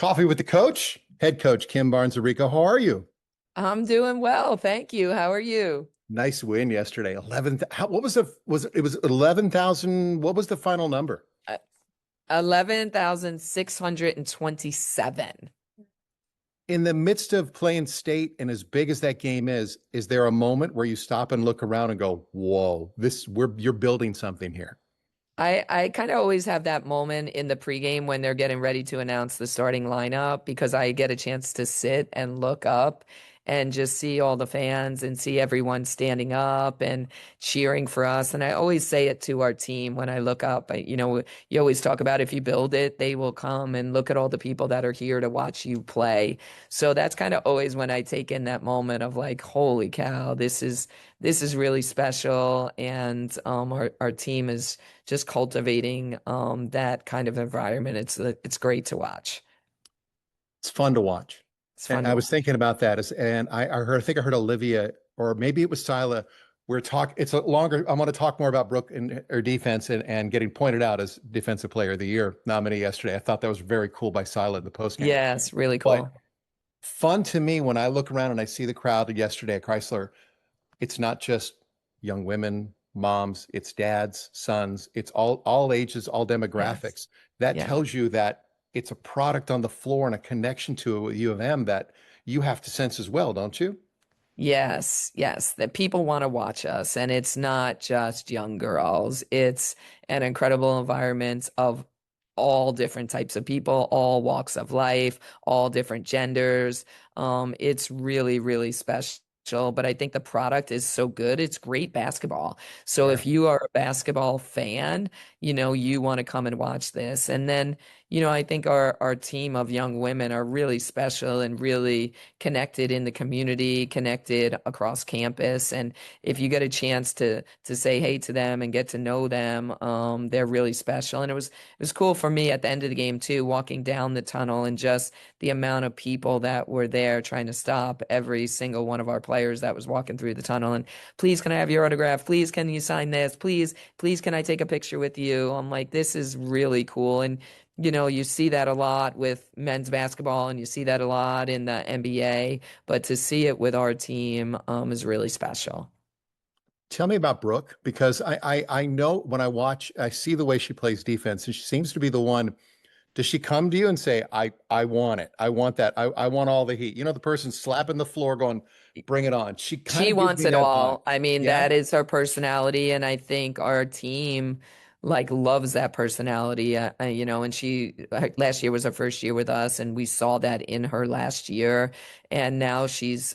Coffee with the coach, head coach Kim Barnes Arico. How are you? I'm doing well, thank you. How are you? Nice win yesterday. 11. What was it was 11,000. What was the final number? 11,627. In the midst of playing state and as big as that game is there a moment where you stop and look around and go, "Whoa, you're building something here." I kind of always have that moment in the pregame when they're getting ready to announce the starting lineup because I get a chance to sit and look up and just see all the fans and see everyone standing up and cheering for us. And I always say it to our team when I look up. You always talk about if you build it, they will come and look at all the people that are here to watch you play. So that's kind of always when I take in that moment of like, holy cow, this is really special. And our team is just cultivating that kind of environment. It's great to watch. It's fun to watch. It's And fun to I was watch. thinking about that and I think I heard Olivia, or maybe it was Sila. It's a longer, I want to talk more about Brooke and her defense and getting pointed out as Defensive Player of the Year nominee yesterday. I thought that was very cool by Sila in the postgame. Yes, really But cool. fun to me when I look around and I see the crowd yesterday at Chrysler, it's not just young women, moms, it's dads, sons, it's all ages, all Yes. demographics. That Yeah. tells you that it's a product on the floor and a connection to it with U of M that you have to sense as well, don't you? Yes, yes, that people want to watch us, and it's not just young girls. It's an incredible environment of all different types of people, all walks of life, all different genders. It's really, really special. But I think the product is so good. It's great basketball. So Yeah. if you are a basketball fan, you want to come and watch this. And then, I think our team of young women are really special and really connected in the community, connected across campus. And if you get a chance to say hey to them and get to know them, they're really special. And it was cool for me at the end of the game too, walking down the tunnel and just the amount of people that were there trying to stop every single one of our players that was walking through the tunnel. And please, can I have your autograph? Please, can you sign this? Please, can I take a picture with you? I'm like, this is really cool. And you see that a lot with men's basketball and you see that a lot in the NBA, but to see it with our team is really special. Tell me about Brooke because I know when I watch, I see the way she plays defense, and she seems to be the one. Does she come to you and say, I want it. I want that. I want all the heat. You know, the person slapping the floor going, bring it on. She kind She of gives wants me it that vibe. all. I mean, Yeah. that is her personality, and I think our team like loves that personality. And last year was her first year with us, and we saw that in her last year. And now she's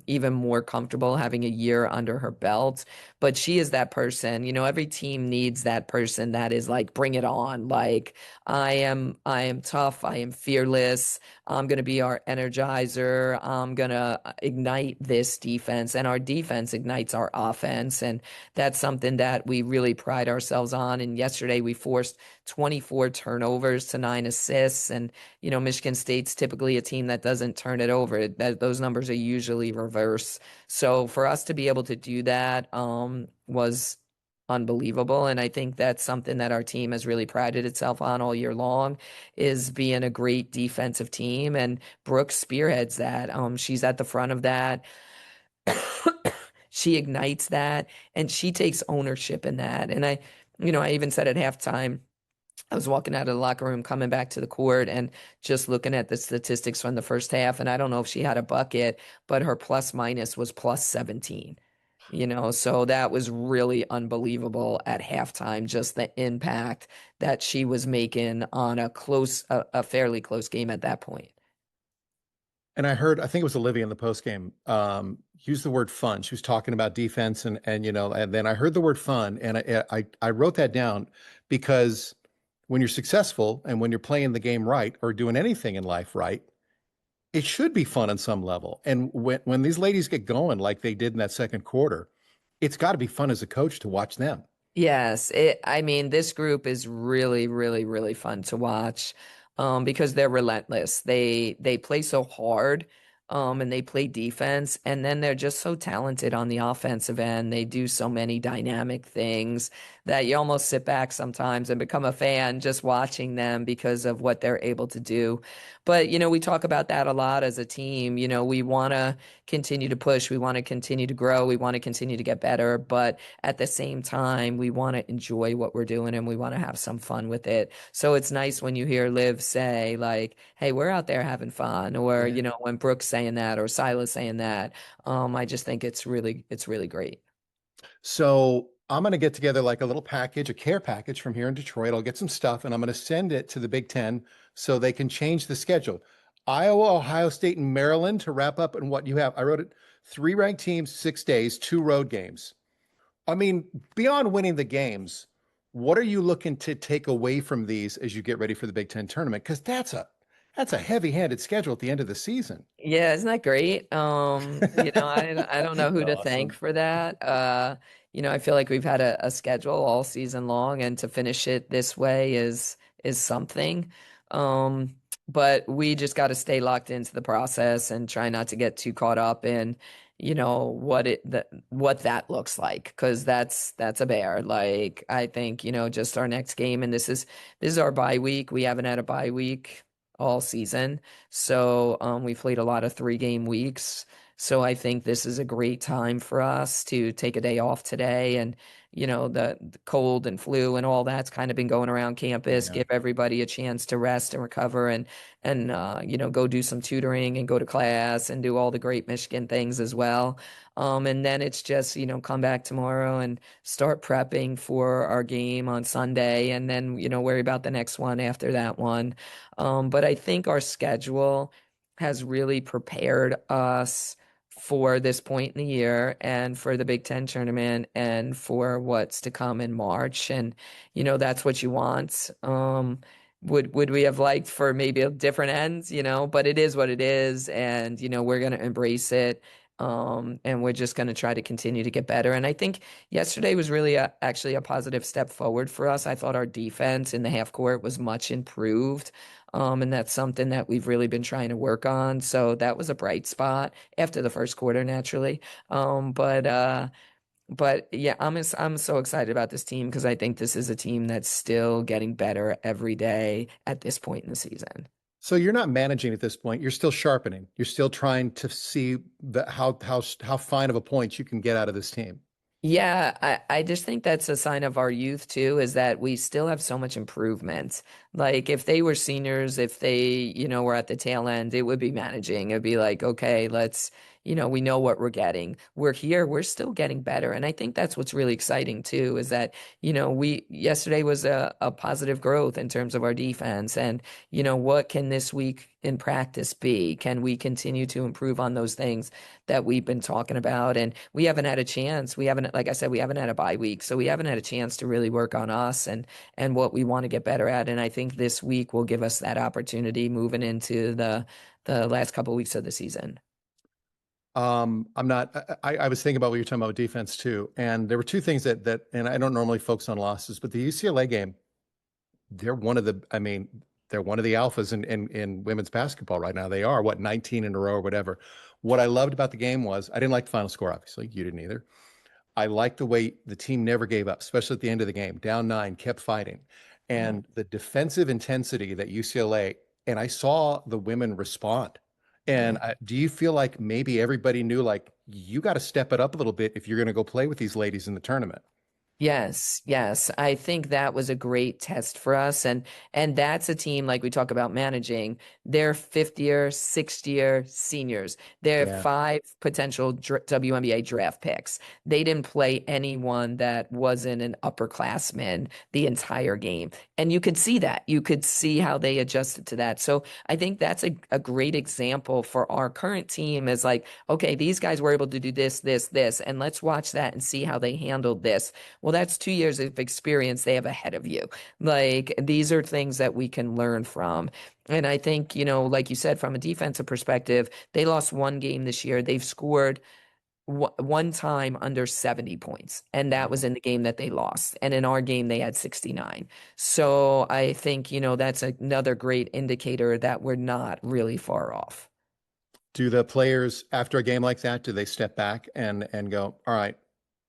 even more comfortable having a year under her belt. But she is that person. Every team needs that person that is like, bring it on. Like I am tough. I am fearless. I'm going to be our energizer. I'm going to ignite this defense, and our defense ignites our offense. And that's something that we really pride ourselves on. And yesterday we forced 24 turnovers to 9 assists. And, Michigan State's typically a team that doesn't turn it over. Those numbers are usually reverse. So for us to be able to do that was unbelievable. And I think that's something that our team has really prided itself on all year long is being a great defensive team. And Brooke spearheads that. She's at the front of that. She ignites that and she takes ownership in that. And I even said at halftime, I was walking out of the locker room, coming back to the court, and just looking at the statistics from the first half. And I don't know if she had a bucket, but her plus minus was plus 17. So that was really unbelievable at halftime, just the impact that she was making on a fairly close game at that point. And I think it was Olivia in the post game, use the word fun. She was talking about defense and then I heard the word fun and I wrote that down because when you're successful and when you're playing the game right or doing anything in life right, it should be fun on some level. And when these ladies get going like they did in that second quarter, it's got to be fun as a coach to watch them. Yes, I mean, this group is really, really, really fun to watch, because they're relentless. They play so hard, and they play defense, and then they're just so talented on the offensive end. They do so many dynamic things that you almost sit back sometimes and become a fan just watching them because of what they're able to do. But, we talk about that a lot as a team. We want to continue to push, we want to continue to grow, we want to continue to get better, but at the same time, we want to enjoy what we're doing and we want to have some fun with it. So it's nice when you hear Liv say, like, hey, we're out there having fun, or, Yeah. when Brooke's saying that or Silas saying that. I just think it's really great. So I'm going to get together like a little package, a care package from here in Detroit. I'll get some stuff and I'm going to send it to the Big Ten so they can change the schedule. Iowa, Ohio State, and Maryland to wrap up and what you have. I wrote it: three ranked teams, 6 days, two road games. I mean, beyond winning the games, what are you looking to take away from these as you get ready for the Big Ten tournament? Because that's a heavy-handed schedule at the end of the season. Yeah, isn't that great? I don't know who to thank Awesome. for that. I feel like we've had a schedule all season long, and to finish it this way is something. Um, but we just got to stay locked into the process and try not to get too caught up in, what that looks like, because that's a bear. Like, I think, just our next game, and this is our bye week. We haven't had a bye week all season. So we played a lot of 3 game weeks. So I think this is a great time for us to take a day off today. And, the cold and flu and all that's kind of been going around campus, Yeah. give everybody a chance to rest and recover and go do some tutoring and go to class and do all the great Michigan things as well. And then it's just, come back tomorrow and start prepping for our game on Sunday and then, worry about the next one after that one. But I think our schedule has really prepared us for this point in the year and for the Big Ten tournament and for what's to come in March. And, that's what you want. Would we have liked for maybe a different ends, but it is what it is. And, we're going to embrace it. And we're just going to try to continue to get better. And I think yesterday was really actually a positive step forward for us. I thought our defense in the half court was much improved. And that's something that we've really been trying to work on. So that was a bright spot after the first quarter, naturally. But yeah, I'm so excited about this team because I think this is a team that's still getting better every day at this point in the season. So you're not managing at this point. You're still sharpening. You're still trying to see how fine of a point you can get out of this team. Yeah, I just think that's a sign of our youth too, is that we still have so much improvement. Like if they were seniors, if they, were at the tail end, it would be managing. It'd be like, okay, we know what we're getting. We're here, we're still getting better. And I think that's what's really exciting too, is that, yesterday was a positive growth in terms of our defense. And, what can this week in practice be? Can we continue to improve on those things that we've been talking about? And we haven't had a chance. We haven't, like I said, we haven't had a bye week. So we haven't had a chance to really work on us and what we want to get better at. And I think this week will give us that opportunity moving into the last couple of weeks of the season. I'm not, I was thinking about what you're talking about with defense too. And there were two things and I don't normally focus on losses, but the UCLA game, I mean, they're one of the alphas in women's basketball right now. They are, what, 19 in a row or whatever. What I loved about the game was, I didn't like the final score, obviously. You didn't either. I liked the way the team never gave up, especially at the end of the game. Down 9, kept fighting. Yeah. And the defensive intensity that UCLA, and I saw the women respond. And Yeah. do you feel like maybe everybody knew, like, you got to step it up a little bit if you're going to go play with these ladies in the tournament? Yes, yes. I think that was a great test for us. And that's a team like we talk about managing. They're fifth year, sixth year seniors. They're Yeah. five potential WNBA draft picks. They didn't play anyone that wasn't an upperclassman the entire game. And you could see that. You could see how they adjusted to that. So I think that's a great example for our current team is like, okay, these guys were able to do this, this, this, and let's watch that and see how they handled this. Well, that's 2 years of experience they have ahead of you. Like these are things that we can learn from. And I think, like you said, from a defensive perspective, they lost one game this year. They've scored one time under 70 points, and that was in the game that they lost. And in our game, they had 69. So I think, that's another great indicator that we're not really far off. Do the players after a game like that, do they step back and go, all right,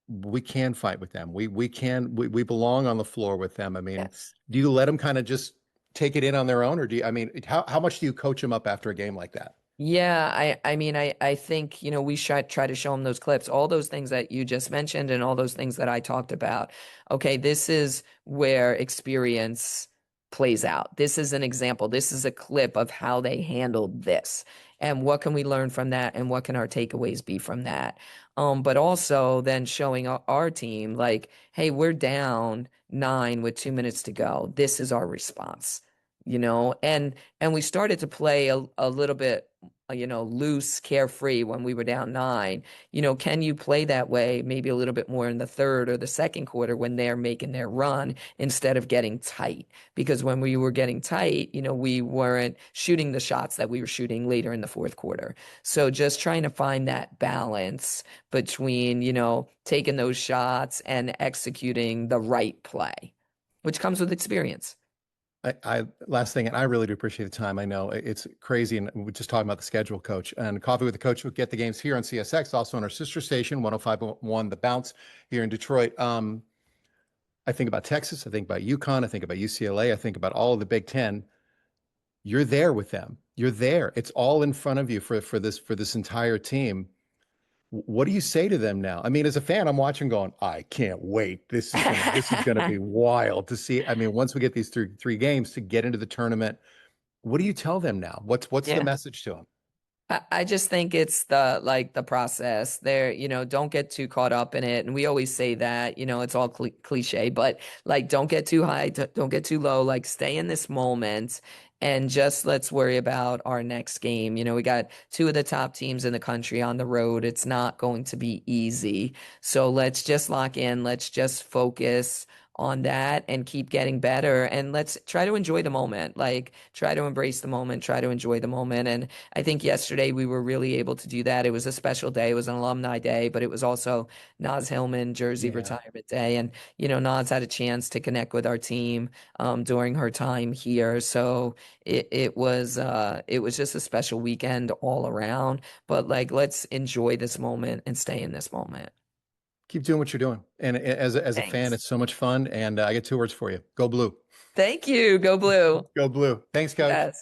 we can fight with them. We belong on the floor with them. I mean, Yes. do you let them kind of just take it in on their own, or do you, I mean, how much do you coach them up after a game like that? Yeah, I mean, I think, we should try to show them those clips, all those things that you just mentioned and all those things that I talked about. Okay, this is where experience plays out. This is an example. This is a clip of how they handled this. And what can we learn from that? And what can our takeaways be from that? But also then showing our team like, hey, we're down 9 with 2 minutes to go. This is our response, and we started to play a little bit, loose, carefree when we were down 9. Can you play that way maybe a little bit more in the third or the second quarter when they're making their run instead of getting tight? Because when we were getting tight, we weren't shooting the shots that we were shooting later in the fourth quarter. So just trying to find that balance between, taking those shots and executing the right play, which comes with experience. Last thing, and I really do appreciate the time. I know it's crazy, and we're just talking about the schedule, Coach. And Coffee with the Coach will get the games here on CSX, also on our sister station, 105.1 The Bounce here in Detroit. I think about Texas, I think about UConn, I think about UCLA, I think about all of the Big Ten. You're there with them. You're there. It's all in front of you for this entire team. What do you say to them now? I mean, as a fan, I'm watching going, I can't wait. This is gonna be wild to see. I mean, once we get these three games to get into the tournament, what do you tell them now? What's the Yeah. message to them? I just think it's the process there, don't get too caught up in it. And we always say that, it's all cliche, but like, don't get too high, don't get too low, like stay in this moment and just let's worry about our next game. We got two of the top teams in the country on the road. It's not going to be easy. So let's just lock in. Let's just focus on that and keep getting better. And let's try to enjoy the moment, like try to embrace the moment, try to enjoy the moment. And I think yesterday we were really able to do that. It was a special day. It was an alumni day, but it was also Naz Hillman jersey Yeah. retirement day. And, Naz had a chance to connect with our team during her time here. So it was just a special weekend all around. But like, let's enjoy this moment and stay in this moment. Keep doing what you're doing. And as a fan, Thanks. it's so much fun. And I get two words for you. Go blue. Thank you. Go Blue. Go blue. Thanks, Coach. Yes.